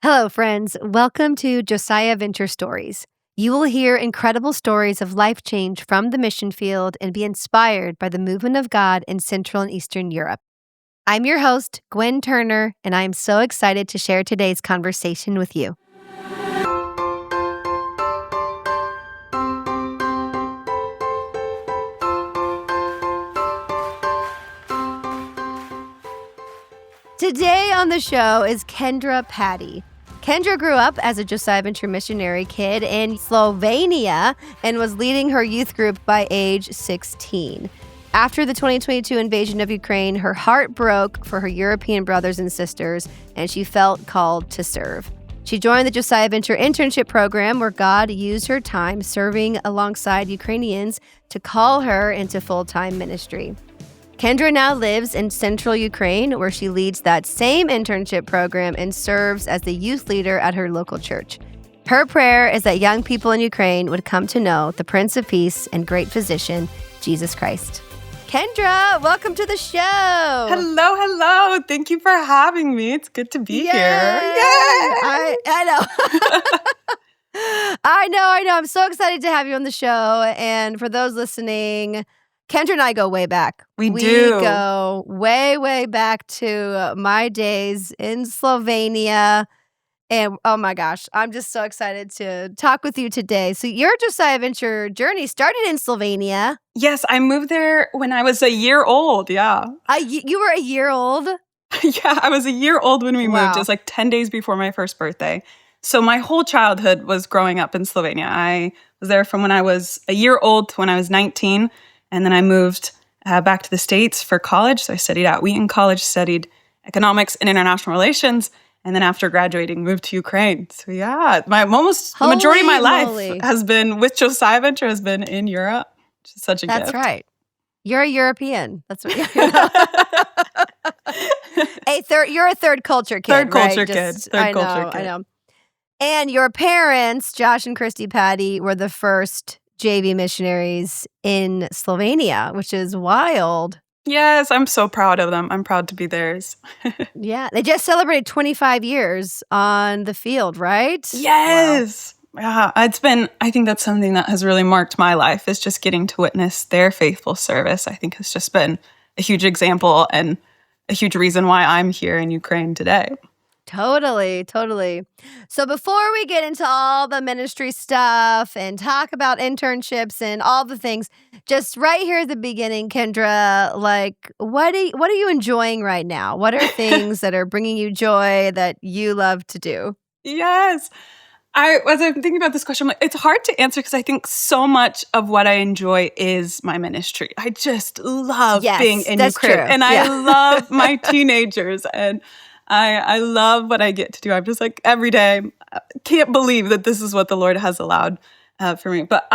Hello, friends. Welcome to Josiah Venture Stories. You will hear incredible stories of life change from the mission field and be inspired by the movement of God in Central and Eastern Europe. I'm your host, Gwen Turner, and I am so excited to share today's conversation with you. Today on the show is Kendra Patty. Kendra grew up as a Josiah Venture missionary kid in Slovenia and was leading her youth group by age 16. After the 2022 invasion of Ukraine, her heart broke for her European brothers and sisters, and she felt called to serve. She joined the Josiah Venture internship program where God used her time serving alongside Ukrainians to call her into full-time ministry. Kendra now lives in central Ukraine, where she leads that same internship program and serves as the youth leader at her local church. Her prayer is that young people in Ukraine would come to know the Prince of Peace and great physician, Jesus Christ. Kendra, welcome to the show. Hello. Thank you for having me. It's good to be here. Yay! I know. I know. I'm so excited to have you on the show. And for those listening, Kendra and I go way back. We do. Go way back to my days in Slovenia. And oh my gosh, I'm just so excited to talk with you today. So your Josiah Venture journey started in Slovenia. Yes, I moved there when I was a year old. Yeah. You were a year old? Yeah, I was a year old when we moved. It was like 10 days before my first birthday. So my whole childhood was growing up in Slovenia. I was there from when I was a year old to when I was 19. And then I moved back to the States for college. So I studied at Wheaton College, studied economics and international relations. And then after graduating, moved to Ukraine. So yeah, the majority of my life has been with Josiah Venture, has been in Europe, which is such a gift. That's right. You're a European. That's what you're a third culture kid. Third culture right? kid. I know. And your parents, Josh and Christy Patty, were the first JV missionaries in Slovenia, which is wild. Yes, I'm so proud of them. I'm proud to be theirs. Yeah, they just celebrated 25 years on the field, right? Yes. Wow. Yeah, I think that's something that has really marked my life, is just getting to witness their faithful service. I think has just been a huge example and a huge reason why I'm here in Ukraine today. Totally. So before we get into all the ministry stuff and talk about internships and all the things, just right here at the beginning, Kendra, like, what are you enjoying right now? What are things that are bringing you joy that you love to do? Yes. As I'm thinking about this question, it's hard to answer because I think so much of what I enjoy is my ministry. I just love being in Ukraine. True. And I love my teenagers, and I love what I get to do. I'm just like, every day, I can't believe that this is what the Lord has allowed for me. But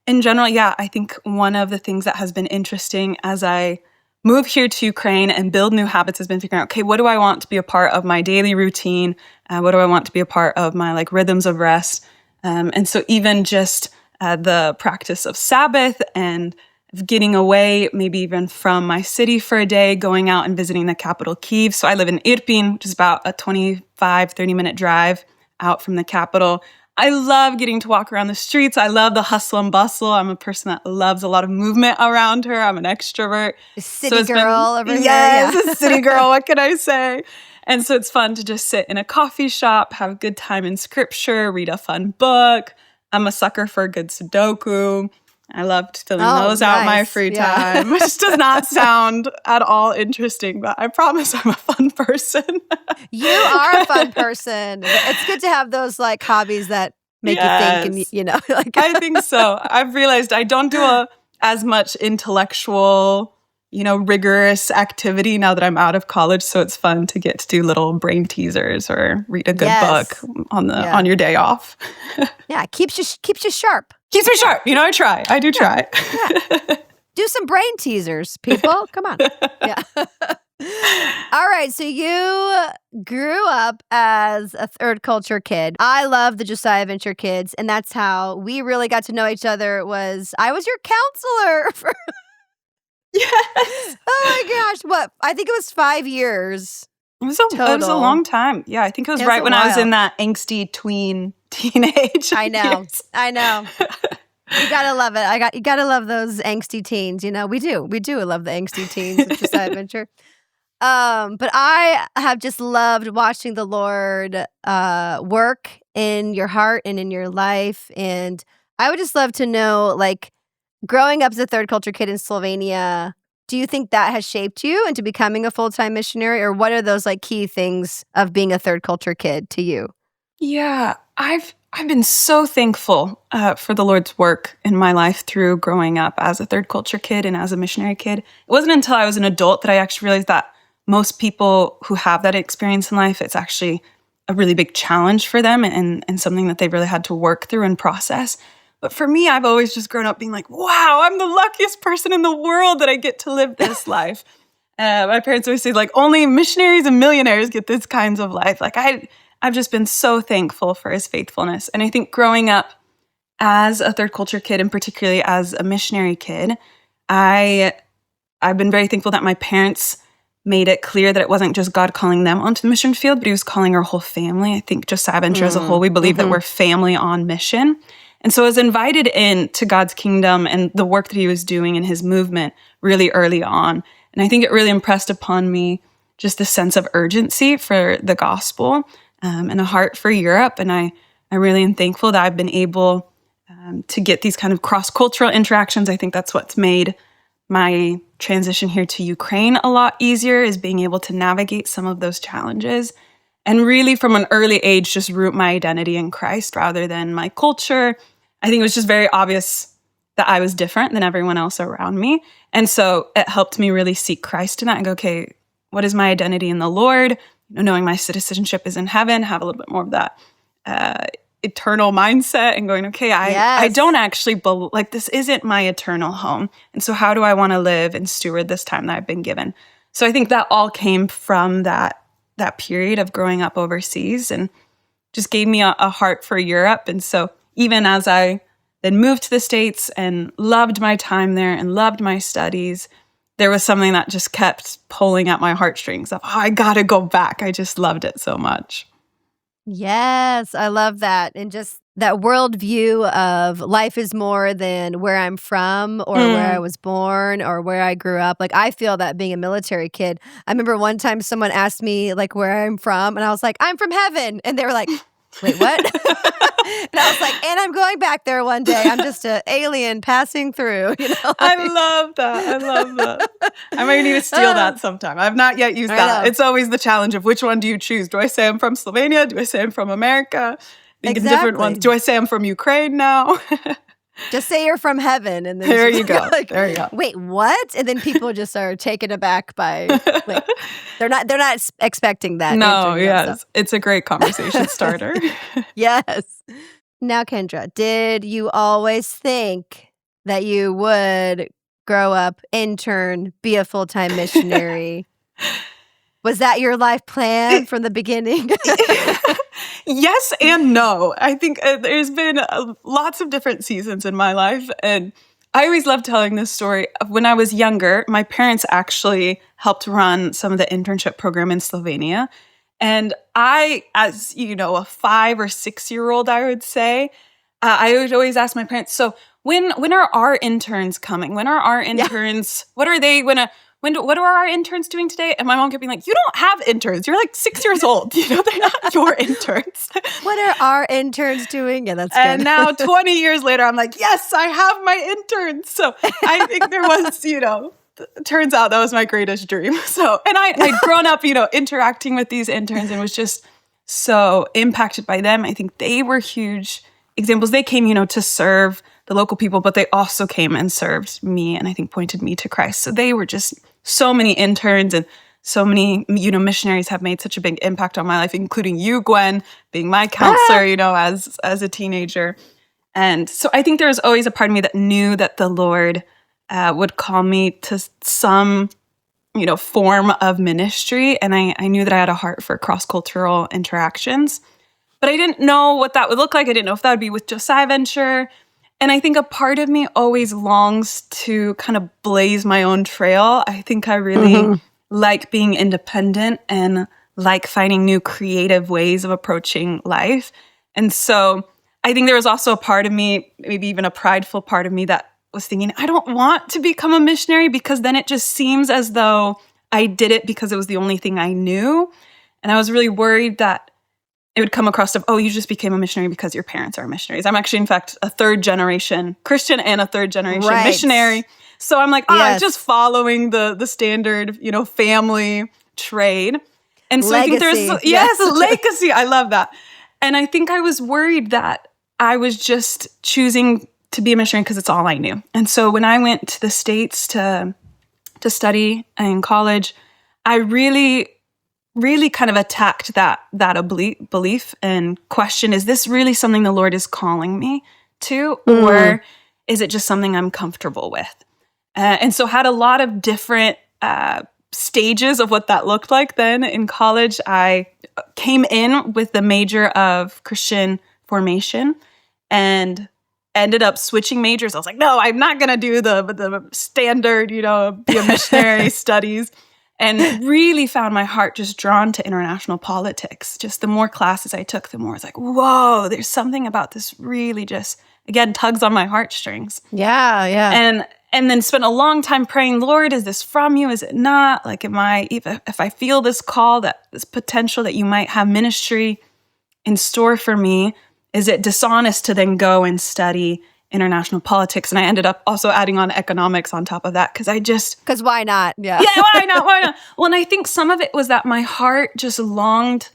in general, I think one of the things that has been interesting as I move here to Ukraine and build new habits has been figuring out, okay, what do I want to be a part of my daily routine? What do I want to be a part of my rhythms of rest? And so even just the practice of Sabbath and getting away, maybe even from my city for a day, going out and visiting the capital, Kyiv. So I live in Irpin, which is about a 25, 30-minute drive out from the capital. I love getting to walk around the streets. I love the hustle and bustle. I'm a person that loves a lot of movement around her. I'm an extrovert. A city girl over here. Yes, a city girl. What can I say? And so it's fun to just sit in a coffee shop, have a good time in scripture, read a fun book. I'm a sucker for a good Sudoku. I loved filling those out in my free time, which does not sound at all interesting, but I promise I'm a fun person. You are a fun person. It's good to have those hobbies that make you think, and I think so. I've realized I don't do as much intellectual, rigorous activity now that I'm out of college, so it's fun to get to do little brain teasers or read a good book on your day off. Yeah, keeps you sharp. Keeps me sharp. I try. I do try. Yeah. Do some brain teasers, people. Come on. Yeah. All right. So you grew up as a third culture kid. I love the Josiah Venture kids, and that's how we really got to know each other. I was your counselor for Yes. Oh my gosh. I think it was 5 years. It was a long time. Yeah, I think it was right when I was in that angsty teenage. I know. years. I know. You gotta love it. You gotta love those angsty teens. You know, we do love the angsty teens at Josiah Venture. But I have just loved watching the Lord work in your heart and in your life. And I would just love to know, like, growing up as a third culture kid in Slovenia, do you think that has shaped you into becoming a full-time missionary? Or what are those like key things of being a third culture kid to you? Yeah, I've been so thankful for the Lord's work in my life through growing up as a third culture kid and as a missionary kid. It wasn't until I was an adult that I actually realized that most people who have that experience in life, it's actually a really big challenge for them and something that they've really had to work through and process. But for me, I've always just grown up being like, wow, I'm the luckiest person in the world that I get to live this life. My parents always say, like, only missionaries and millionaires get this kinds of life. Like, I've just been so thankful for his faithfulness. And I think growing up as a third culture kid, and particularly as a missionary kid, I've been very thankful that my parents made it clear that it wasn't just God calling them onto the mission field, but he was calling our whole family. I think Josiah Venture as a whole, we believe that we're family on mission. And so I was invited in to God's kingdom and the work that he was doing in his movement really early on. And I think it really impressed upon me just the sense of urgency for the gospel and a heart for Europe. And I really am thankful that I've been able to get these kind of cross-cultural interactions. I think that's what's made my transition here to Ukraine a lot easier, is being able to navigate some of those challenges. And really from an early age, just root my identity in Christ rather than my culture. I think it was just very obvious that I was different than everyone else around me. And so it helped me really seek Christ in that and go, okay, what is my identity in the Lord? Knowing my citizenship is in heaven, have a little bit more of that eternal mindset and going, okay, I don't actually like this isn't my eternal home. And so how do I want to live and steward this time that I've been given? So I think that all came from that period of growing up overseas and just gave me a heart for Europe. And so even as I then moved to the States and loved my time there and loved my studies, there was something that just kept pulling at my heartstrings of, I gotta go back. I just loved it so much. Yes, I love that. And just that worldview of life is more than where I'm from or where I was born or where I grew up. Like, I feel that being a military kid. I remember one time someone asked me like where I'm from, and I was like, I'm from heaven. And they were like, wait, what? And I was like, and I'm going back there one day. I'm just an alien passing through. You know, I love that. I might need to steal that sometime. I've not yet used that. It's always the challenge of which one do you choose? Do I say I'm from Slovenia? Do I say I'm from America? Different ones. Do I say I'm from Ukraine now? Just say you're from heaven, and then there you go. Like, there you go. Wait, what? And then people just are taken aback by like they're not expecting that. No, yes, it's a great conversation starter. Yes. Now, Kendra, did you always think that you would grow up, intern, be a full-time missionary? Was that your life plan from the beginning? Yes and no. I think there's been lots of different seasons in my life. And I always love telling this story. When I was younger, my parents actually helped run some of the internship program in Slovenia. And I, as you know, a 5 or 6 year old, I would say, I would always ask my parents, so when are our interns coming? When are our interns, what are they, what are our interns doing today? And my mom kept being like, you don't have interns. You're like 6 years old. You know, they're not your interns. What are our interns doing? Yeah, that's good. And now 20 years later, I'm like, yes, I have my interns. So I think there was, turns out that was my greatest dream. So, and I'd grown up, interacting with these interns and was just so impacted by them. I think they were huge examples. They came, to serve the local people, but they also came and served me and I think pointed me to Christ. So they were just so many interns and so many, missionaries have made such a big impact on my life, including you, Gwen, being my counselor, as a teenager. And so I think there was always a part of me that knew that the Lord would call me to some, form of ministry. And I knew that I had a heart for cross-cultural interactions. But I didn't know what that would look like. I didn't know if that would be with Josiah Venture. And I think a part of me always longs to kind of blaze my own trail. I think I really like being independent and like finding new creative ways of approaching life. And so I think there was also a part of me, maybe even a prideful part of me, that was thinking, I don't want to become a missionary because then it just seems as though I did it because it was the only thing I knew. And I was really worried that it would come across of, oh, you just became a missionary because your parents are missionaries. I'm actually, in fact, a third generation Christian and a third generation missionary. So I'm like, I'm just following the standard, family trade. And so legacy. I think there's, legacy. I love that. And I think I was worried that I was just choosing to be a missionary because it's all I knew. And so when I went to the States to study in college, I really kind of attacked that belief and questioned, is this really something the Lord is calling me to? Or is it just something I'm comfortable with? And so had a lot of different stages of what that looked like then in college. I came in with the major of Christian formation and ended up switching majors. I was like, no, I'm not going to do the standard, be a missionary studies. And really found my heart just drawn to international politics. Just the more classes I took, the more I was like, whoa, there's something about this really just, again, tugs on my heartstrings. Yeah. And then spent a long time praying, Lord, is this from you? Is it not? Like, if I feel this call, that this potential that you might have ministry in store for me, is it dishonest to then go and study international politics? And I ended up also adding on economics on top of that because why not? Yeah, why not? Well, and I think some of it was that my heart just longed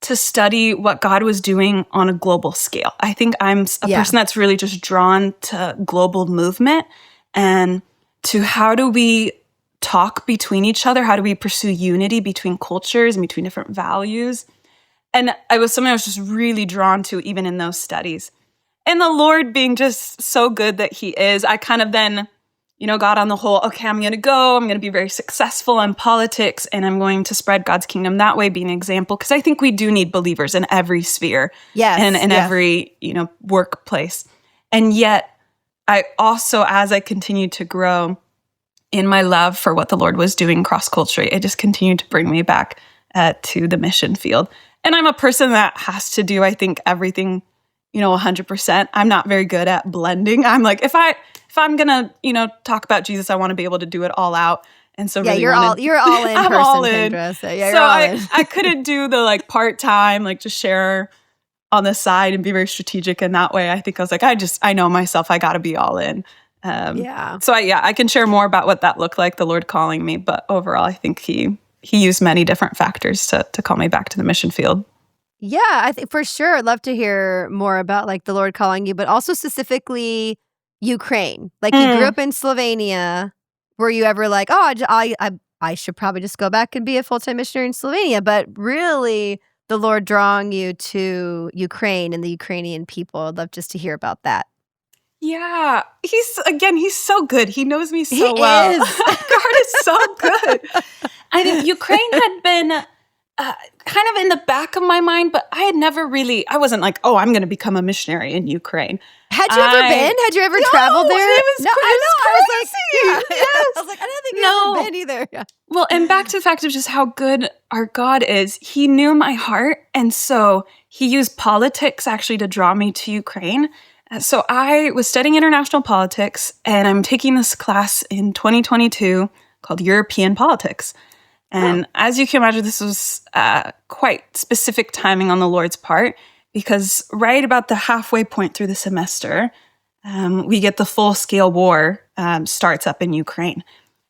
to study what God was doing on a global scale. I think I'm a person that's really just drawn to global movement and to how do we talk between each other? How do we pursue unity between cultures and between different values? And it was something I was just really drawn to even in those studies. And the Lord being just so good that he is, I kind of then, got on the whole, okay, I'm going to be very successful in politics, and I'm going to spread God's kingdom that way, be an example. Because I think we do need believers in every sphere and in every, workplace. And yet, I also, as I continued to grow in my love for what the Lord was doing cross-culturally, it just continued to bring me back to the mission field. And I'm a person that has to do, I think, everything 100%. I'm not very good at blending. I'm like, if I'm gonna, talk about Jesus, I want to be able to do it all out. And so really you're all in I'm person, all in. Kendra. So you're all in. I couldn't do the part-time, just share on the side and be very strategic in that way. I think I was like, I know myself, I got to be all in. So I can share more about what that looked like, the Lord calling me. But overall, I think he used many different factors to call me back to the mission field. Yeah, I think for sure. I'd love to hear more about the Lord calling you, but also specifically Ukraine. You grew up in Slovenia. Were you ever like, oh, I should probably just go back and be a full-time missionary in Slovenia? But really, the Lord drawing you to Ukraine and the Ukrainian people. I'd love just to hear about that. Yeah, he's so good. He knows me so well. God is so good. I think Ukraine had been kind of in the back of my mind, but I wasn't like, oh, I'm going to become a missionary in Ukraine. Had you ever been? Had you ever traveled there? It was crazy. I was like, I don't think you've ever been either. Yeah. Well, and back to the fact of just how good our God is. He knew my heart, and so he used politics actually to draw me to Ukraine. So I was studying international politics, and I'm taking this class in 2022 called European Politics. And as you can imagine, this was quite specific timing on the Lord's part, because right about the halfway point through the semester, we get the full-scale war starts up in Ukraine.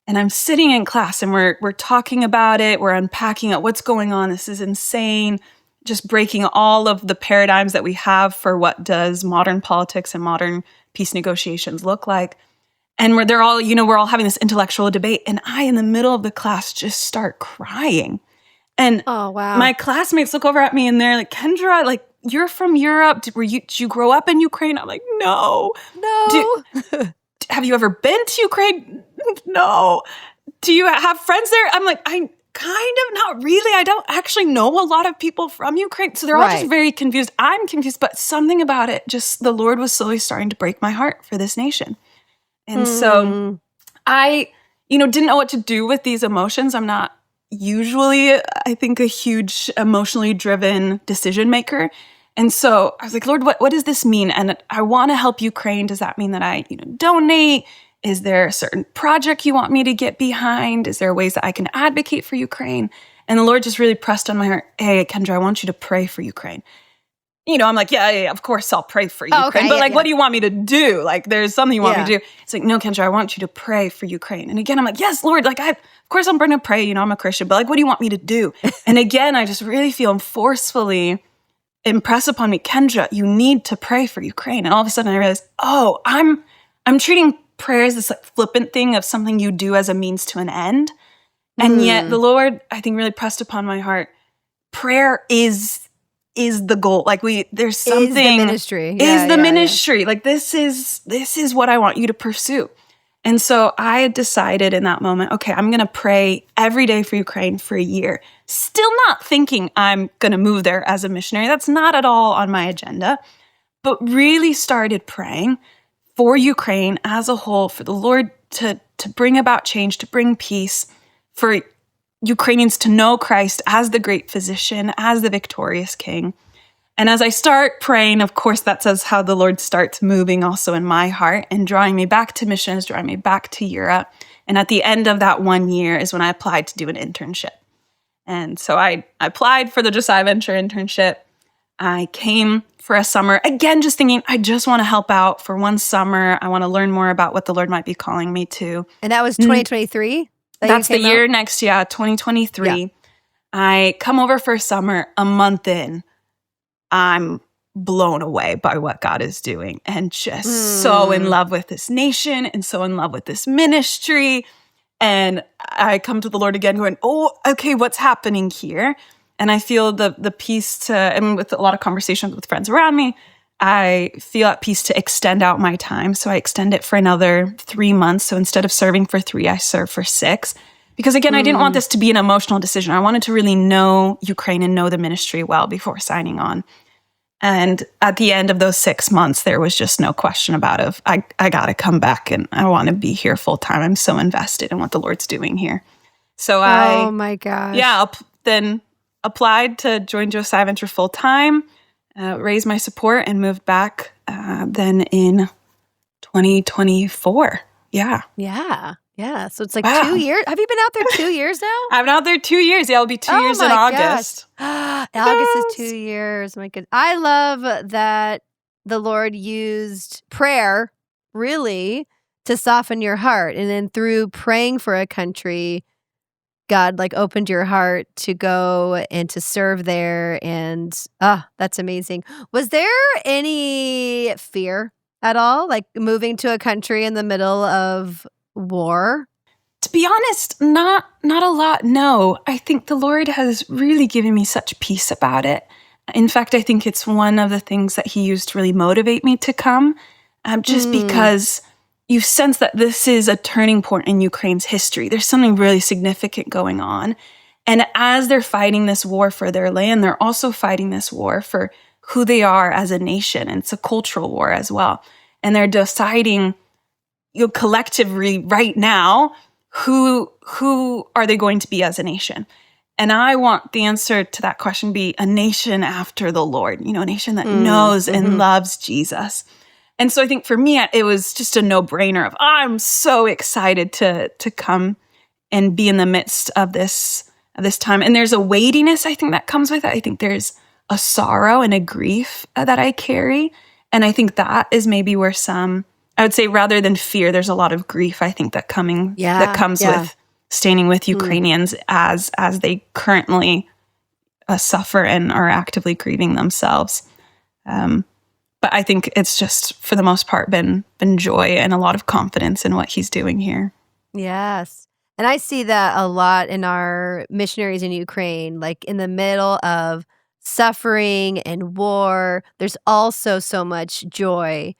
And I'm sitting in class, and we're talking about it. We're unpacking it. What's going on? This is insane. Just breaking all of the paradigms that we have for what does modern politics and modern peace negotiations look like. And we're all having this intellectual debate. And I, in the middle of the class, just start crying. And oh, wow. My classmates look over at me and they're like, Kendra, you're from Europe. Did you grow up in Ukraine? I'm like, no. Have you ever been to Ukraine? No. Do you have friends there? I'm like, I kind of, not really. I don't actually know a lot of people from Ukraine. So they're all just very confused. I'm confused, but something about it, just the Lord was slowly starting to break my heart for this nation. And so I, didn't know what to do with these emotions. I'm not usually, I think, a huge emotionally driven decision maker. And so I was like, Lord, what does this mean? And I want to help Ukraine. Does that mean that I donate? Is there a certain project you want me to get behind? Is there ways that I can advocate for Ukraine? And the Lord just really pressed on my heart, hey, Kendra, I want you to pray for Ukraine. I'm like, yeah, of course I'll pray for Ukraine. Okay, but what do you want me to do? Like, there's something you want me to do. It's like, no, Kendra, I want you to pray for Ukraine. And again, I'm like, yes, Lord, like, of course I'm going to pray. I'm a Christian, but like, what do you want me to do? And again, I just really feel him forcefully impress upon me, Kendra, you need to pray for Ukraine. And all of a sudden I realized, oh, I'm treating prayer as this like flippant thing of something you do as a means to an end. And yet the Lord, I think, really pressed upon my heart, prayer is the goal. Like there's something. Is the ministry. Ministry. Like this is what I want you to pursue. And so I had decided in that moment, okay, I'm going to pray every day for Ukraine for a year. Still not thinking I'm going to move there as a missionary. That's not at all on my agenda. But really started praying for Ukraine as a whole, for the Lord to bring about change, to bring peace, for Ukrainians to know Christ as the great physician, as the victorious king. And as I start praying, of course, that's as how the Lord starts moving also in my heart and drawing me back to missions, drawing me back to Europe. And at the end of that 1 year is when I applied to do an internship. And so I applied for the Josiah Venture internship. I came for a summer, again, just thinking, I just want to help out for one summer. I want to learn more about what the Lord might be calling me to. And that was 2023? That's the year next, 2023. Yeah. I come over for a summer, a month in. I'm blown away by what God is doing and just so in love with this nation and so in love with this ministry. And I come to the Lord again going, oh, okay, what's happening here? And I feel the peace and with a lot of conversations with friends around me, I feel at peace to extend out my time. So I extend it for another 3 months. So instead of serving for 3, I serve for 6. Because again, I didn't want this to be an emotional decision. I wanted to really know Ukraine and know the ministry well before signing on. And at the end of those 6 months, there was just no question about it. I got to come back and I want to be here full time. I'm so invested in what the Lord's doing here. So oh my gosh. Yeah, then applied to join Josiah Venture full time, raised my support and moved back then in 2024. Yeah. Yeah. Yeah. So it's like 2 years. Have you been out there 2 years now? I've been out there 2 years. Yeah, it'll be 2 years in August. August is 2 years. My goodness. I love that the Lord used prayer really to soften your heart. And then through praying for a country, God like opened your heart to go and to serve there. And that's amazing. Was there any fear at all? Like moving to a country in the middle of war? To be honest, not a lot, no. I think the Lord has really given me such peace about it. In fact, I think it's one of the things that he used to really motivate me to come, just because you sense that this is a turning point in Ukraine's history. There's something really significant going on. And as they're fighting this war for their land, they're also fighting this war for who they are as a nation. And it's a cultural war as well. And they're deciding collectively right now, who are they going to be as a nation? And I want the answer to that question be a nation after the Lord, a nation that knows and loves Jesus. And so I think for me, it was just a no-brainer of, I'm so excited to come and be in the midst of this time. And there's a weightiness, I think, that comes with it. I think there's a sorrow and a grief that I carry. And I think that is maybe where I would say rather than fear, there's a lot of grief, I think, that comes with standing with Ukrainians as they currently suffer and are actively grieving themselves. But I think it's just, for the most part, been joy and a lot of confidence in what he's doing here. Yes. And I see that a lot in our missionaries in Ukraine, like in the middle of suffering and war, there's also so much joy.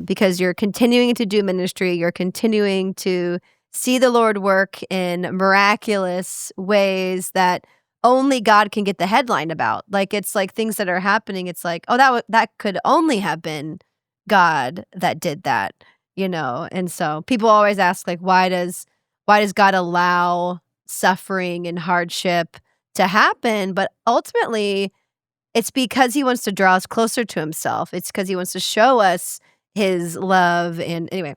Because you're continuing to do ministry, you're continuing to see the Lord work in miraculous ways that only God can get the headline about. Like it's like things that are happening. It's like, oh, that could only have been God that did that, And so people always ask, like, why does God allow suffering and hardship to happen, but ultimately it's because he wants to draw us closer to himself. It's because he wants to show us his love. And anyway,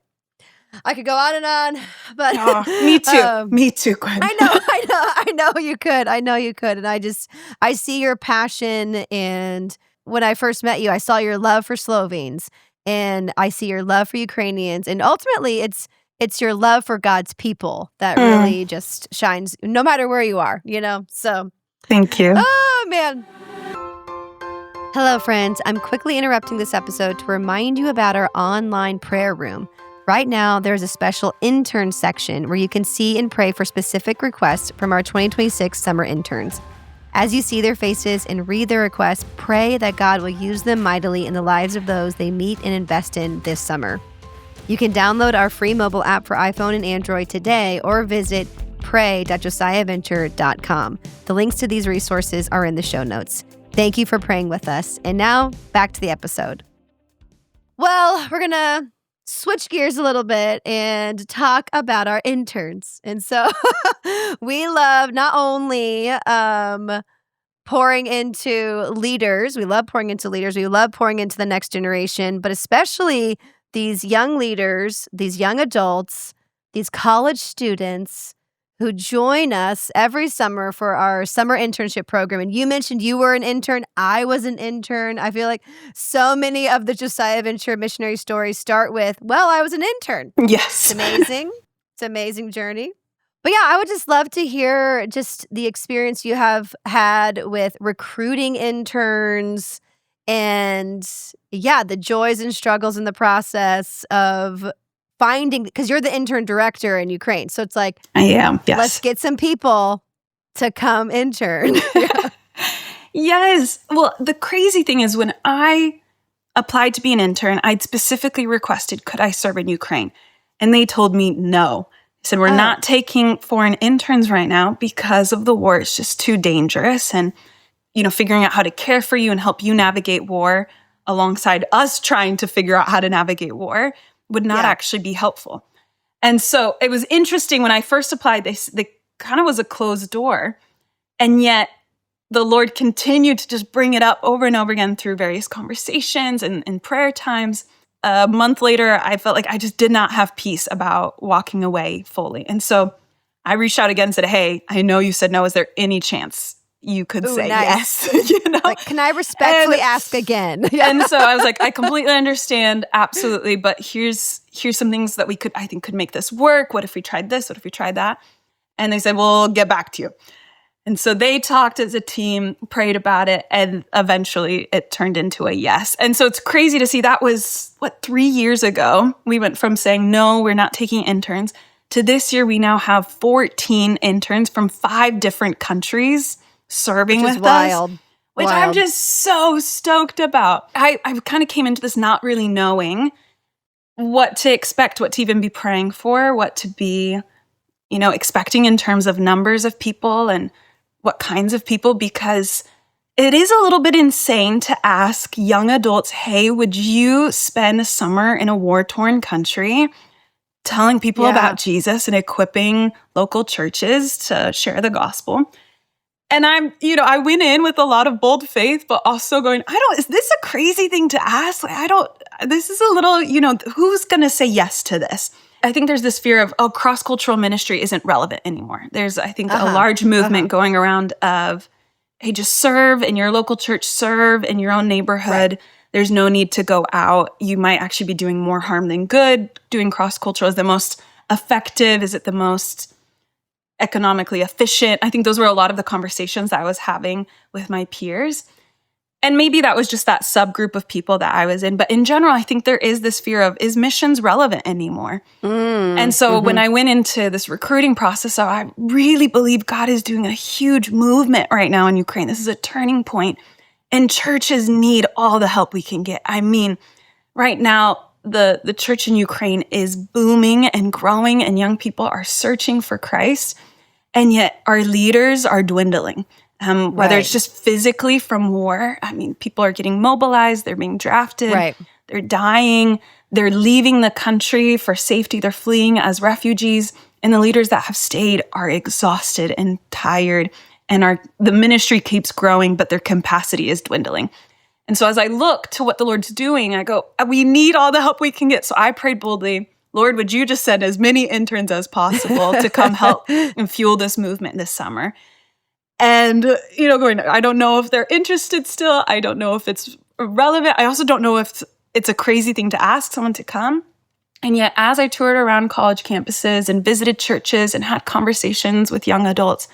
I could go on and on, but me too. Me too, Gwen. I know you could. And I see your passion. And when I first met you, I saw your love for Slovenes, and I see your love for Ukrainians. And ultimately, it's your love for God's people that really just shines no matter where you are, So thank you. Oh, man. Hello, friends. I'm quickly interrupting this episode to remind you about our online prayer room. Right now, there's a special intern section where you can see and pray for specific requests from our 2026 summer interns. As you see their faces and read their requests, pray that God will use them mightily in the lives of those they meet and invest in this summer. You can download our free mobile app for iPhone and Android today or visit pray.josiahventure.com. The links to these resources are in the show notes. Thank you for praying with us. And now, back to the episode. Well, we're going to switch gears a little bit and talk about our interns. And so we love not only pouring into leaders, we love pouring into the next generation, but especially these young leaders, these young adults, these college students who join us every summer for our summer internship program. And you mentioned you were an intern. I was an intern. I feel like so many of the Josiah Venture missionary stories start with, well, I was an intern. Yes. It's amazing. It's an amazing journey. But yeah, I would just love to hear just the experience you have had with recruiting interns and the joys and struggles in the process of finding, because you're the intern director in Ukraine. So it's like, I am, yes. Let's get some people to come intern. Yes. Well, the crazy thing is when I applied to be an intern, I'd specifically requested, could I serve in Ukraine? And they told me no. They said, we're not taking foreign interns right now because of the war. It's just too dangerous. And, figuring out how to care for you and help you navigate war alongside us trying to figure out how to navigate war would not actually be helpful. And so it was interesting when I first applied, they kind of was a closed door. And yet the Lord continued to just bring it up over and over again through various conversations and prayer times. A month later, I felt like I just did not have peace about walking away fully. And so I reached out again and said, hey, I know you said no. Is there any chance you could say nice. yes? Like, can I respectfully ask again? And so I was like, I completely understand, absolutely. But here's some things that I think could make this work. What if we tried this? What if we tried that? And they said, we'll get back to you. And so they talked as a team, prayed about it, and eventually it turned into a yes. And so it's crazy to see that was, 3 years ago? We went from saying, no, we're not taking interns, to this year we now have 14 interns from 5 different countries serving with us. Which I'm just so stoked about. I kind of came into this not really knowing what to expect, what to even be praying for, what to be, expecting in terms of numbers of people and what kinds of people, because it is a little bit insane to ask young adults, hey, would you spend a summer in a war-torn country telling people about Jesus and equipping local churches to share the gospel? And I went in with a lot of bold faith, but also going, is this a crazy thing to ask? This is a little, who's going to say yes to this? I think there's this fear of, cross-cultural ministry isn't relevant anymore. There's, I think, a large movement going around of, hey, just serve in your local church, serve in your own neighborhood. Right. There's no need to go out. You might actually be doing more harm than good. Doing cross-cultural is the most effective. Is it the most economically efficient? I think those were a lot of the conversations that I was having with my peers. And maybe that was just that subgroup of people that I was in. But in general, I think there is this fear of, is missions relevant anymore? And so when I went into this recruiting process, I really believe God is doing a huge movement right now in Ukraine. This is a turning point. And churches need all the help we can get. I mean, right now, the church in Ukraine is booming and growing, and young people are searching for Christ. And yet our leaders are dwindling, whether it's just physically from war. I mean, people are getting mobilized. They're being drafted. Right. They're dying. They're leaving the country for safety. They're fleeing as refugees. And the leaders that have stayed are exhausted and tired, and the ministry keeps growing, but their capacity is dwindling. And so as I look to what the Lord's doing, I go, we need all the help we can get. So I prayed boldly, Lord, would you just send as many interns as possible to come help and fuel this movement this summer? And, I don't know if they're interested still. I don't know if it's relevant. I also don't know if it's a crazy thing to ask someone to come. And yet, as I toured around college campuses and visited churches and had conversations with young adults,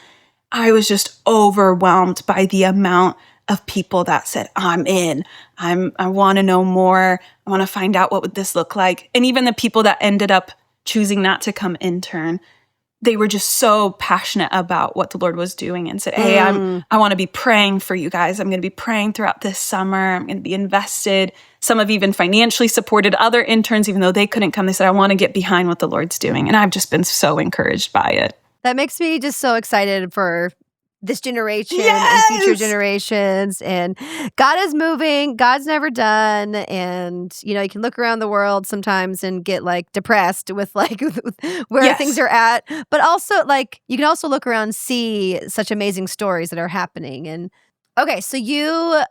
I was just overwhelmed by the amount of people that said, I'm in. I want to know more. I want to find out what would this look like. And even the people that ended up choosing not to come intern, they were just so passionate about what the Lord was doing and said, hey, I want to be praying for you guys. I'm going to be praying throughout this summer. I'm going to be invested. Some have even financially supported other interns, even though they couldn't come. They said, I want to get behind what the Lord's doing. And I've just been so encouraged by it. That makes me just so excited for this generation Yes! and future generations. And God is moving. God's never done. And, you can look around the world sometimes and get depressed with where Yes. things are at. But also you can also look around and see such amazing stories that are happening. And okay, so you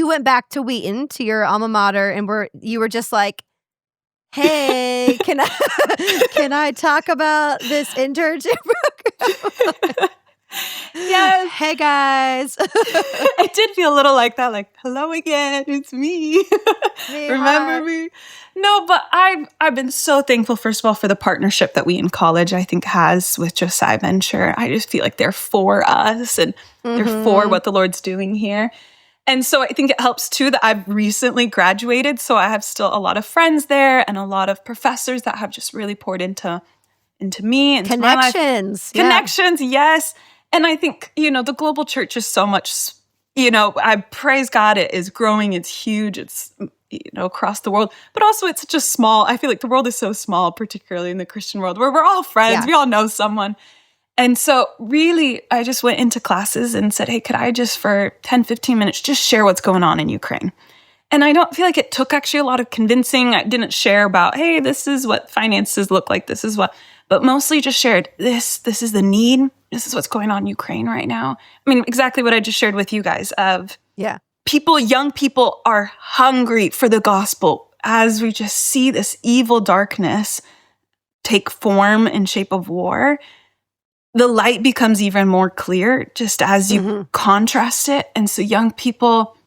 went back to Wheaton, to your alma mater, and you were just like, hey, can I talk about this internship program? Yes. Hey guys. I did feel a little like that, hello again, it's me. Remember me? No, but I've been so thankful, first of all, for the partnership that Wheaton College, I think, has with Josiah Venture. I just feel like they're for us and they're for what the Lord's doing here. And so I think it helps too that I've recently graduated. So I have still a lot of friends there and a lot of professors that have just really poured into me and connections. Connections, yes. And I think, the global church is so much, I praise God, it is growing, it's huge, it's, across the world. But also it's just small. I feel like the world is so small, particularly in the Christian world, where we're all friends. Yeah. We all know someone. And so really, I just went into classes and said, hey, could I just for 10, 15 minutes just share what's going on in Ukraine? And I don't feel like it took actually a lot of convincing. I didn't share about, hey, this is what finances look like. This is what, but mostly just shared this is the need. This is what's going on in Ukraine right now. I mean, exactly what I just shared with you guys of young people are hungry for the gospel as we just see this evil darkness take form in shape of war. The light becomes even more clear just as you contrast it. And so young people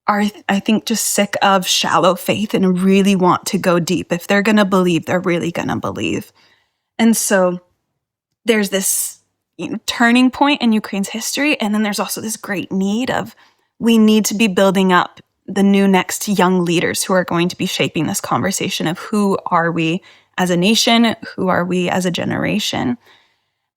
are, I think, just sick of shallow faith and really want to go deep. If they're going to believe, they're really going to believe. And so there's this turning point in Ukraine's history. And then there's also this great need of we need to be building up the new next young leaders who are going to be shaping this conversation of who are we as a nation? Who are we as a generation?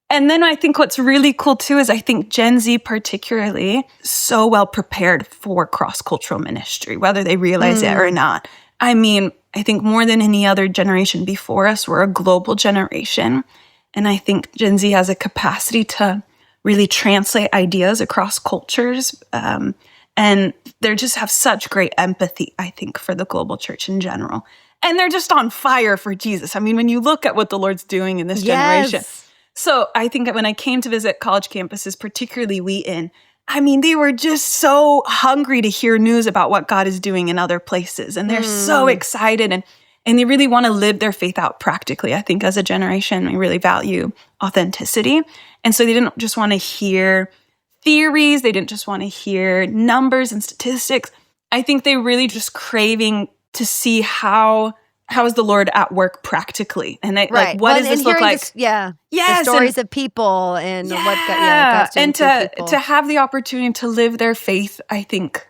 And then I think what's really cool too is I think Gen Z particularly so well prepared for cross-cultural ministry, whether they realize it or not. I mean, I think more than any other generation before us, we're a global generation. And I think Gen Z has a capacity to really translate ideas across cultures. And they just have such great empathy, I think, for the global church in general. And they're just on fire for Jesus. I mean, when you look at what the Lord's doing in this generation. So I think that when I came to visit college campuses, particularly Wheaton, I mean, they were just so hungry to hear news about what God is doing in other places. And they're so excited and they really want to live their faith out practically. I think as a generation, we really value authenticity. And so they didn't just want to hear theories. They didn't just want to hear numbers and statistics. I think they really just craving to see how is the Lord at work practically? And like, what does this look like? The stories of people and what God's doing and people. To have the opportunity to live their faith, I think,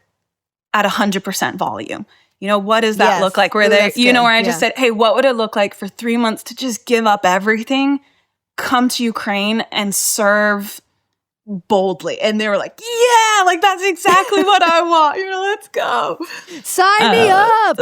at 100% volume. What does that look like? Where where I just said, hey, what would it look like for 3 months to just give up everything, come to Ukraine and serve boldly? And they were like, yeah, like that's exactly what I want. Let's go. Sign me up.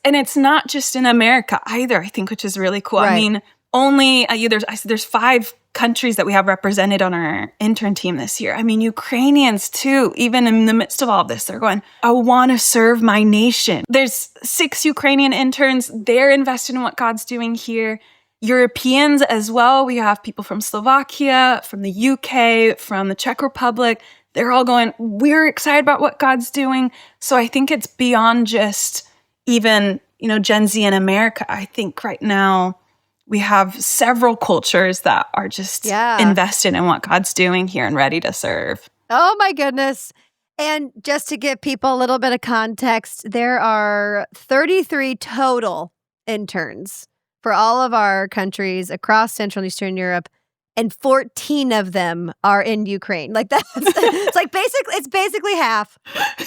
And it's not just in America either, I think, which is really cool. Right. I mean, only there's 5 countries that we have represented on our intern team this year. I mean, Ukrainians too, even in the midst of all of this, they're going, I want to serve my nation. There's 6 Ukrainian interns. They're invested in what God's doing here. Europeans as well. We have people from Slovakia, from the UK, from the Czech Republic. They're all going, we're excited about what God's doing. So I think it's beyond just even, Gen Z in America. I think right now we have several cultures that are just invested in what God's doing here and ready to serve. Oh my goodness. And just to give people a little bit of context, there are 33 total interns for all of our countries across Central and Eastern Europe, and 14 of them are in Ukraine. Like that's it's basically half.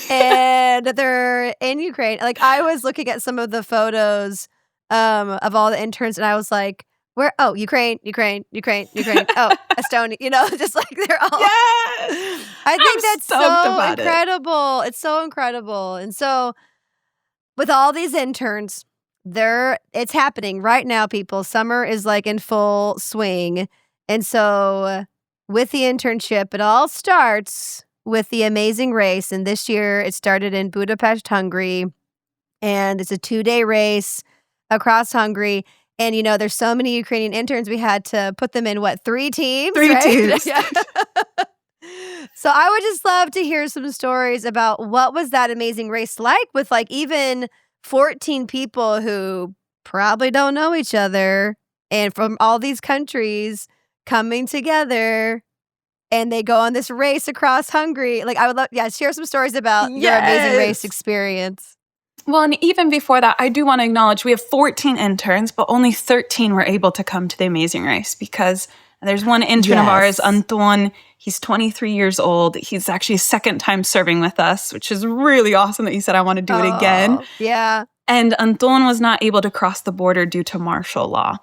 And they're in Ukraine. Like I was looking at some of the photos of all the interns, and I was like, where? Oh, Ukraine. Oh, Estonia, just like they're all. Yes! I think that's so incredible. It's so incredible. And so with all these interns, it's happening right now, people. Summer is like in full swing. And so with the internship, it all starts with the Amazing Race. And this year it started in Budapest, Hungary. And it's a 2-day race across Hungary. And, there's so many Ukrainian interns, we had to put them in, 3 teams? 3 right? teams. Yeah. So I would just love to hear some stories about what was that amazing race like with even 14 people who probably don't know each other and from all these countries coming together, and they go on this race across Hungary. Like I would love, share some stories about your amazing race experience. Well, and even before that, I do want to acknowledge we have 14 interns, but only 13 were able to come to the Amazing Race because there's one intern of ours, Anton. He's 23 years old. He's actually a second time serving with us, which is really awesome that he said, I want to do it again. Yeah. And Anton was not able to cross the border due to martial law.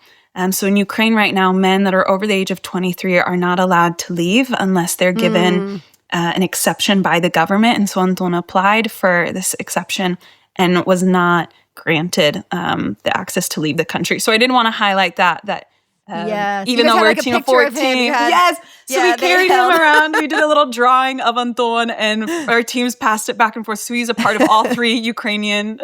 So in Ukraine right now, men that are over the age of 23 are not allowed to leave unless they're given an exception by the government. And so Anton applied for this exception and was not granted the access to leave the country. So I did want to highlight that even though we're a team of 14. So we carried him around. We did a little drawing of Anton, and our teans passed it back and forth. So he's a part of all 3 Ukrainian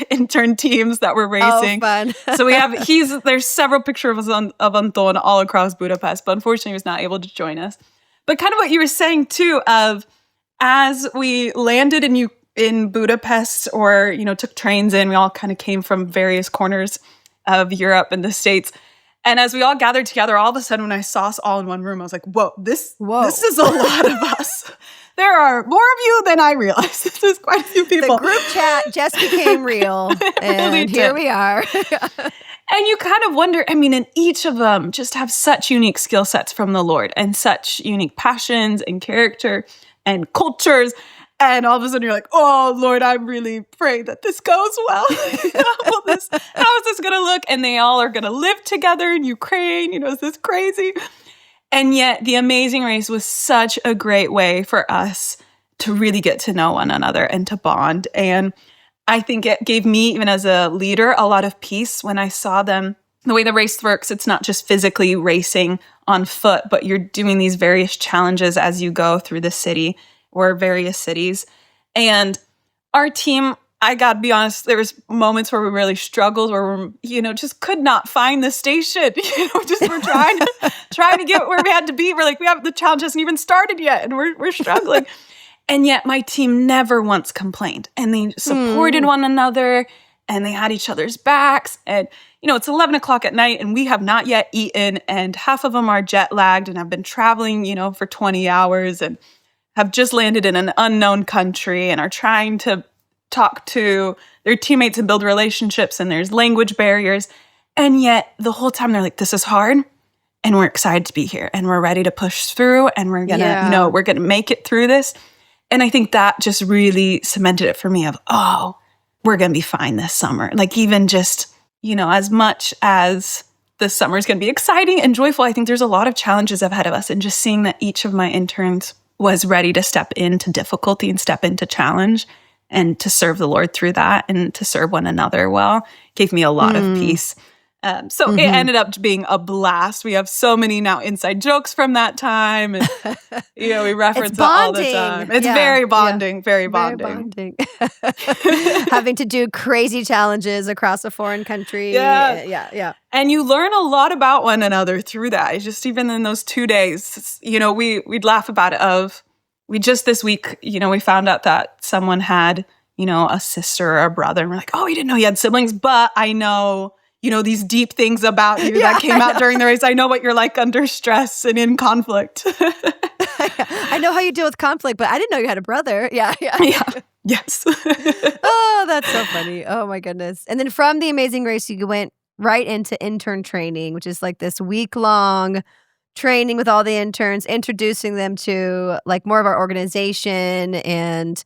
intern teams that we're racing. Oh, fun. So there's several pictures of Anton all across Budapest, but unfortunately he was not able to join us. But kind of what you were saying too, of as we landed in Budapest, or took trains in, we all kind of came from various corners of Europe and the States. And as we all gathered together, all of a sudden when I saw us all in one room, I was like, whoa, this is a lot of us. There are more of you than I realized. This is quite a few people. The group chat just became real. And really here we are. And you kind of wonder, and each of them just have such unique skill sets from the Lord and such unique passions and character and cultures. And all of a sudden you're like, oh, Lord, I really pray that this goes well. How is this going to look? And they all are going to live together in Ukraine. Is this crazy? And yet the Amazing Race was such a great way for us to really get to know one another and to bond. And I think it gave me, even as a leader, a lot of peace when I saw them. The way the race works, it's not just physically racing on foot, but you're doing these various challenges as you go through the city or various cities. And our team, I gotta be honest, there was moments where we really struggled, where we, just could not find the station. We're trying to get where we had to be. We're like, the challenge hasn't even started yet, and we're struggling. And yet my team never once complained, and they supported one another, and they had each other's backs. And it's 11 o'clock at night, and we have not yet eaten, and half of them are jet lagged and have been traveling, for 20 hours and have just landed in an unknown country and are trying to talk to their teammates and build relationships, and there's language barriers. And yet the whole time they're like, this is hard, and we're excited to be here, and we're ready to push through, and we're gonna, we're gonna make it through this. And I think that just really cemented it for me of, we're gonna be fine this summer. Like even just, as much as this summer is gonna be exciting and joyful, I think there's a lot of challenges ahead of us. And just seeing that each of my interns was ready to step into difficulty and step into challenge and to serve the Lord through that and to serve one another well, gave me a lot of peace. So it ended up being a blast. We have so many now inside jokes from that time. And, we reference it all the time. It's very bonding, very bonding. Having to do crazy challenges across a foreign country. Yeah. And you learn a lot about one another through that. It's just even in those 2 days, we'd laugh about it we just this week, we found out that someone had, a sister or a brother. And we're like, oh, we didn't know you had siblings, but I know these deep things about you that came out during the race. I know what you're like under stress and in conflict. I know how you deal with conflict, but I didn't know you had a brother. Yeah. Yes. Oh, that's so funny. Oh, my goodness. And then from the Amazing Race, you went right into intern training, which is like this week-long training with all the interns, introducing them to like more of our organization and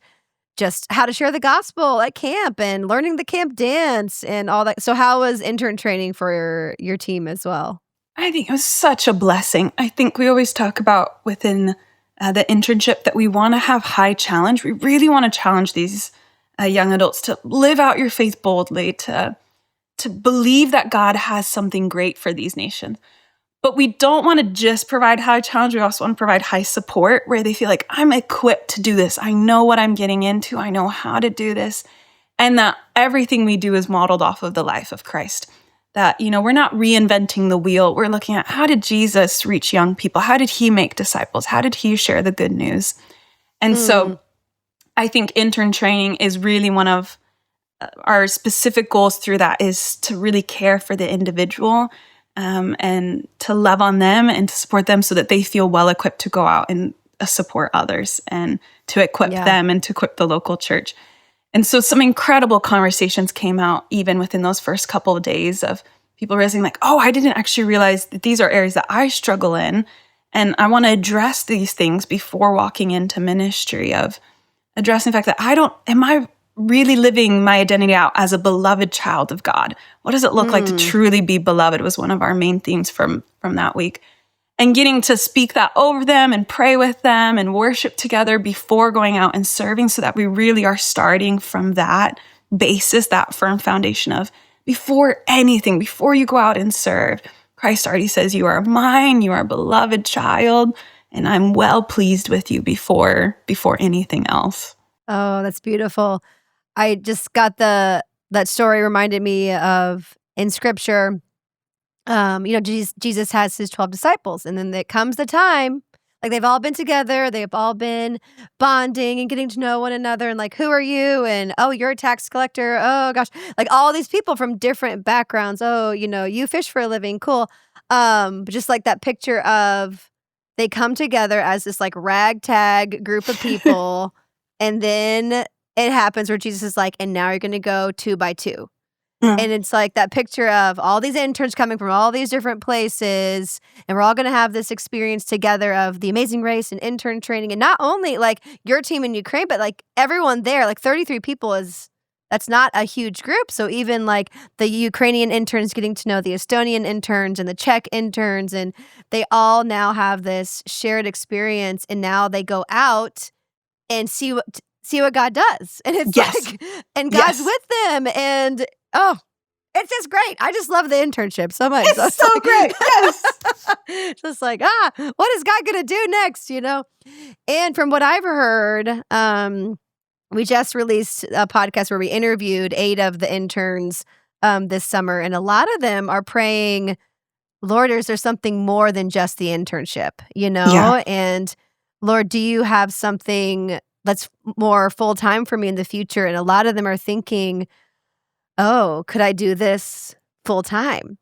just how to share the gospel at camp and learning the camp dance and all that. So how was intern training for your team as well? I think it was such a blessing. I think we always talk about within the internship that we want to have high challenge. We really want to challenge these young adults to live out your faith boldly, to believe that God has something great for these nations. But we don't want to just provide high challenge. We also want to provide high support where they feel like I'm equipped to do this. I know what I'm getting into. I know how to do this. And that everything we do is modeled off of the life of Christ. That, we're not reinventing the wheel. We're looking at how did Jesus reach young people? How did he make disciples? How did he share the good news? And so I think intern training is really one of our specific goals through that is to really care for the individual and to love on them and to support them so that they feel well equipped to go out and support others and to equip them and to equip the local church. And so some incredible conversations came out even within those first couple of days of people realizing like, oh, I didn't actually realize that these are areas that I struggle in. And I want to address these things before walking into ministry of addressing the fact that am I really living my identity out as a beloved child of God? What does it look like to truly be beloved was one of our main themes from that week. And getting to speak that over them and pray with them and worship together before going out and serving so that we really are starting from that basis, that firm foundation of before anything, before you go out and serve, Christ already says, you are mine, you are a beloved child, and I'm well pleased with you before anything else. Oh, that's beautiful. I just got that story reminded me of in scripture, Jesus has his 12 disciples, and then there comes the time, like they've all been together, they've all been bonding and getting to know one another, and like, who are you? And oh, you're a tax collector. Oh gosh, like all these people from different backgrounds. Oh, you fish for a living, cool. But just like that picture of they come together as this like ragtag group of people, and then it happens where Jesus is like, and now you're going to go 2 by 2. And it's like that picture of all these interns coming from all these different places, and we're all going to have this experience together of the Amazing Race and intern training. And not only like your team in Ukraine, but like everyone there, like 33 people that's not a huge group. So even like the Ukrainian interns getting to know the Estonian interns and the Czech interns, and they all now have this shared experience, and now they go out and see what God does. And it's like, and God's with them, and oh, it's just great. I just love the internship so much. It's so great. Yes. Just like, what is God going to do next, And from what I've heard, we just released a podcast where we interviewed 8 of the interns this summer, and a lot of them are praying, Lord, is there something more than just the internship, Yeah. And Lord, do you have something that's more full-time for me in the future? And a lot of them are thinking, oh, could I do this full time?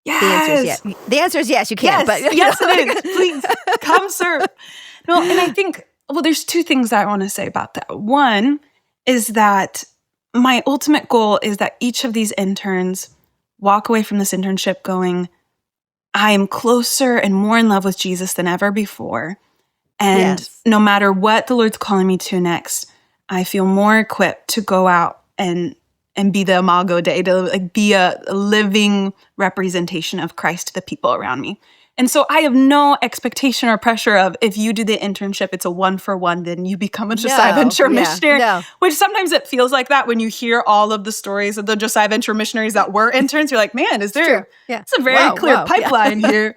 Yes. The answer is yes. The answer is yes, you can. Yes, But yes it is. Please, come serve. No, and I think, there's 2 things I want to say about that. One is that my ultimate goal is that each of these interns walk away from this internship going, I am closer and more in love with Jesus than ever before. And no matter what the Lord's calling me to next, I feel more equipped to go out and be the imago Dei, to like be a living representation of Christ to the people around me. And so I have no expectation or pressure of if you do the internship, it's a 1-for-1, then you become a Josiah Venture missionary. No. Which sometimes it feels like that when you hear all of the stories of the Josiah Venture missionaries that were interns. You're like, man, it's a very clear pipeline here.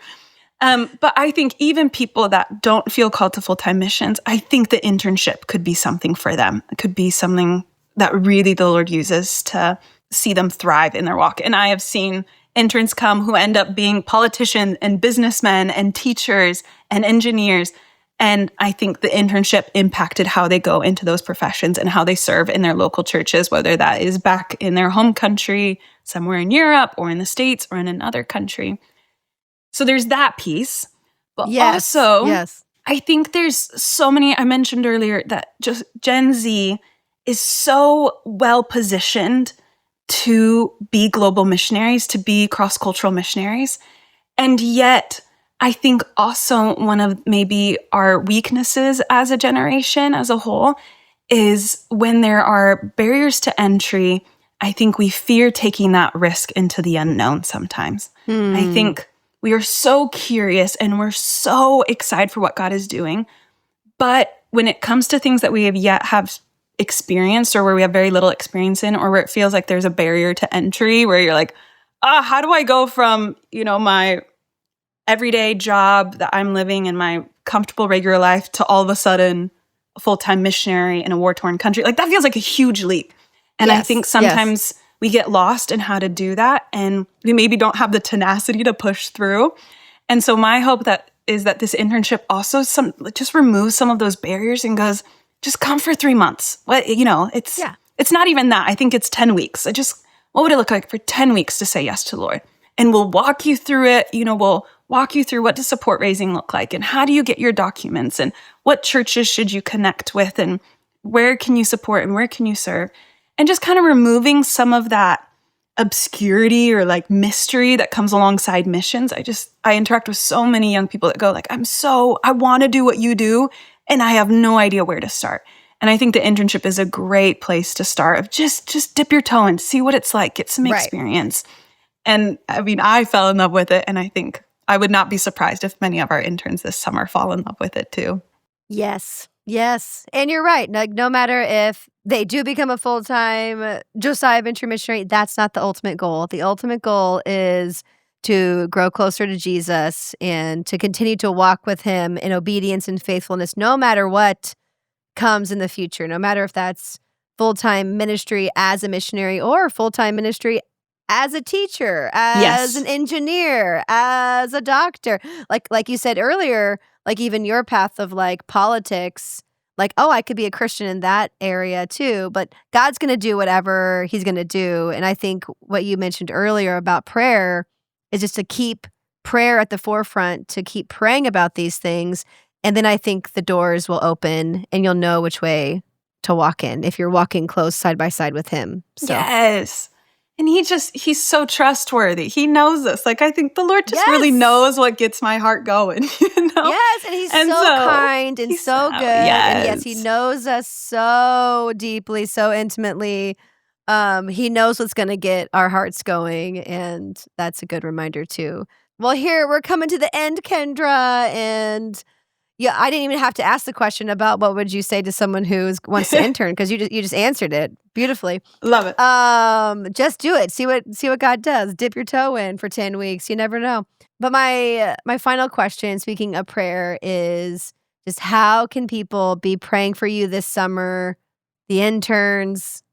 But I think even people that don't feel called to full-time missions, I think the internship could be something for them. It could be something that really the Lord uses to see them thrive in their walk. And I have seen interns come who end up being politicians and businessmen and teachers and engineers. And I think the internship impacted how they go into those professions and how they serve in their local churches, whether that is back in their home country, somewhere in Europe or in the States or in another country. So there's that piece. But also, I think there's so many, I mentioned earlier that just Gen Z is so well positioned to be global missionaries, to be cross-cultural missionaries. And yet, I think also one of maybe our weaknesses as a generation as a whole is when there are barriers to entry, I think we fear taking that risk into the unknown sometimes. I think we are so curious and we're so excited for what God is doing. But when it comes to things that we have experienced or where we have very little experience in, or where it feels like there's a barrier to entry where you're like, how do I go from, my everyday job that I'm living in my comfortable regular life to all of a sudden a full-time missionary in a war-torn country? Like that feels like a huge leap. And I think sometimes we get lost in how to do that and we maybe don't have the tenacity to push through. And so my hope is that this internship also just removes some of those barriers and goes, just come for 3 months. It's not even that. I think it's 10 weeks. What would it look like for 10 weeks to say yes to the Lord? And we'll walk you through it. We'll walk you through what does support raising look like and how do you get your documents and what churches should you connect with and where can you support and where can you serve? And just kind of removing some of that obscurity or like mystery that comes alongside missions. I interact with so many young people that go like, I want to do what you do and I have no idea where to start. And I think the internship is a great place to start of just dip your toe and see what it's like, get some experience. And I mean, I fell in love with it. And I think I would not be surprised if many of our interns this summer fall in love with it too. Yes. And you're right. Like, no matter if they do become a full-time Josiah Venture missionary, that's not the ultimate goal. The ultimate goal is to grow closer to Jesus and to continue to walk with him in obedience and faithfulness, no matter what comes in the future, no matter if that's full-time ministry as a missionary or full-time ministry as a teacher, as an engineer, as a doctor. Like you said earlier, like even your path of like politics, like, I could be a Christian in that area too, but God's going to do whatever he's going to do. And I think what you mentioned earlier about prayer is just to keep prayer at the forefront, to keep praying about these things. And then I think the doors will open and you'll know which way to walk in if you're walking close side by side with him. So. Yes. And he's so trustworthy. He knows us. Like, I think the Lord just really knows what gets my heart going, Yes, and he's so kind and so good. And yes, he knows us so deeply, so intimately. He knows what's going to get our hearts going, and that's a good reminder too. Well, here we're coming to the end, Kendra, and I didn't even have to ask the question about what would you say to someone who wants to intern, because you just answered it beautifully. Love it. Just do it. See what God does. Dip your toe in for 10 weeks. You never know. But my final question, speaking of prayer, is just how can people be praying for you this summer, the interns,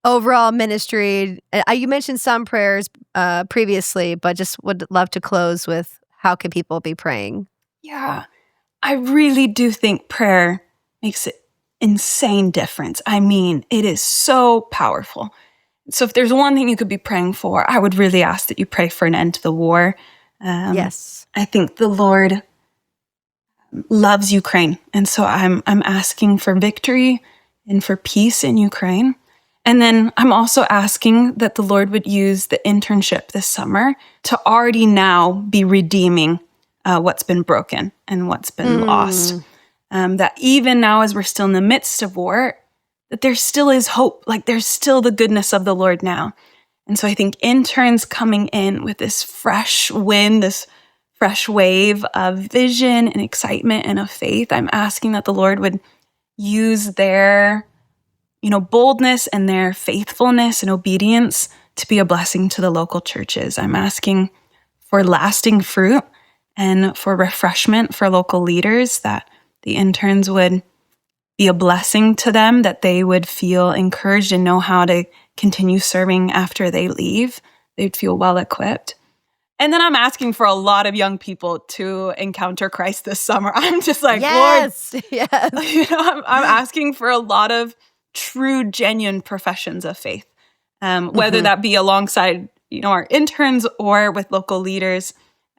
overall ministry? You mentioned some prayers previously, but just would love to close with how can people be praying? Yeah. I really do think prayer makes an insane difference. I mean, it is so powerful. So if there's one thing you could be praying for, I would really ask that you pray for an end to the war. Yes. I think the Lord loves Ukraine. And so I'm asking for victory and for peace in Ukraine. And then I'm also asking that the Lord would use the internship this summer to already now be redeeming what's been broken and what's been lost. That even now, as we're still in the midst of war, that there still is hope. Like there's still the goodness of the Lord now. And so I think interns coming in with this fresh wind, this fresh wave of vision and excitement and of faith. I'm asking that the Lord would use their, boldness and their faithfulness and obedience to be a blessing to the local churches. I'm asking for lasting fruit and for refreshment for local leaders, that the interns would be a blessing to them, that they would feel encouraged and know how to continue serving after they leave. They'd feel well equipped. And then I'm asking for a lot of young people to encounter Christ this summer. I'm just like, yes, Lord, yes. I'm asking for a lot of true, genuine professions of faith, whether that be alongside, our interns or with local leaders.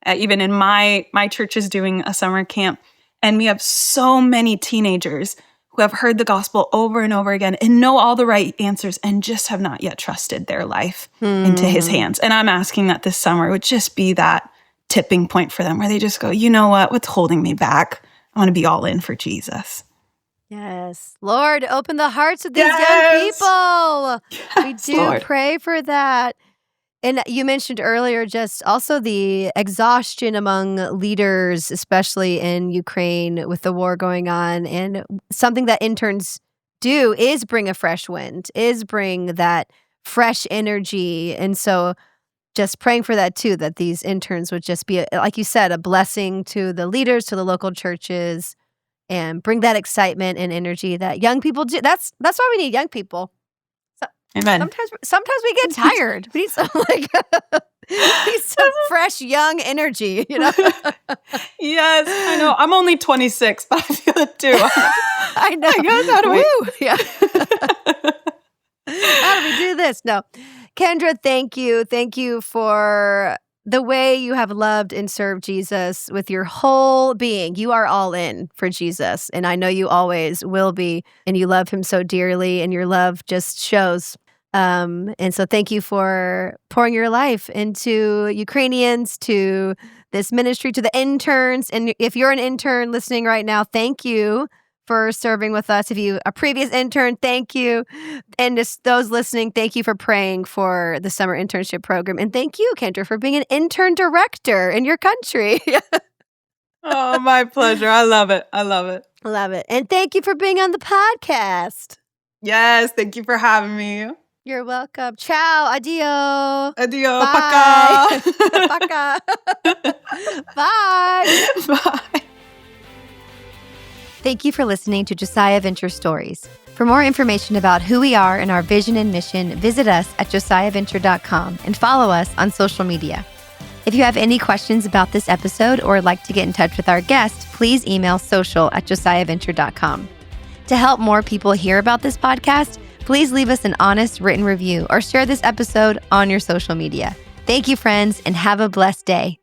Even in my church is doing a summer camp, and we have so many teenagers who have heard the gospel over and over again and know all the right answers and just have not yet trusted their life into his hands. And I'm asking that this summer would just be that tipping point for them where they just go, you know what? What's holding me back? I want to be all in for Jesus. Yes. Lord, open the hearts of these young people. We do Lord. pray for that. And you mentioned earlier just also the exhaustion among leaders, especially in Ukraine with the war going on. And something that interns do is bring a fresh wind, is bring that fresh energy. And so just praying for that too, that these interns would just be, like you said, a blessing to the leaders, to the local churches, and bring that excitement and energy that young people do. That's why we need young people. Amen. Sometimes we get tired. We need some fresh young energy, Yes, I know. I'm only 26, but I feel it too. I know. Guys, how do we? Yeah. How do we do this? No. Kendra, thank you. Thank you for the way you have loved and served Jesus with your whole being. You are all in for Jesus, and I know you always will be, and you love him so dearly, and your love just shows. And so thank you for pouring your life into Ukrainians, to this ministry, to the interns. And if you're an intern listening right now, thank you for serving with us. If you a previous intern, thank you. And just those listening, thank you for praying for the summer internship program. And thank you, Kendra, for being an intern director in your country. Oh, my pleasure. I love it. I love it. Love it. And thank you for being on the podcast. Yes, thank you for having me. You're welcome. Ciao. Adio. Adio. Bye. Paka. Paka. Bye. Bye. Thank you for listening to Josiah Venture Stories. For more information about who we are and our vision and mission, visit us at josiahventure.com and follow us on social media. If you have any questions about this episode or would like to get in touch with our guest, please email social@josiahventure.com. To help more people hear about this podcast, please leave us an honest written review or share this episode on your social media. Thank you, friends, and have a blessed day.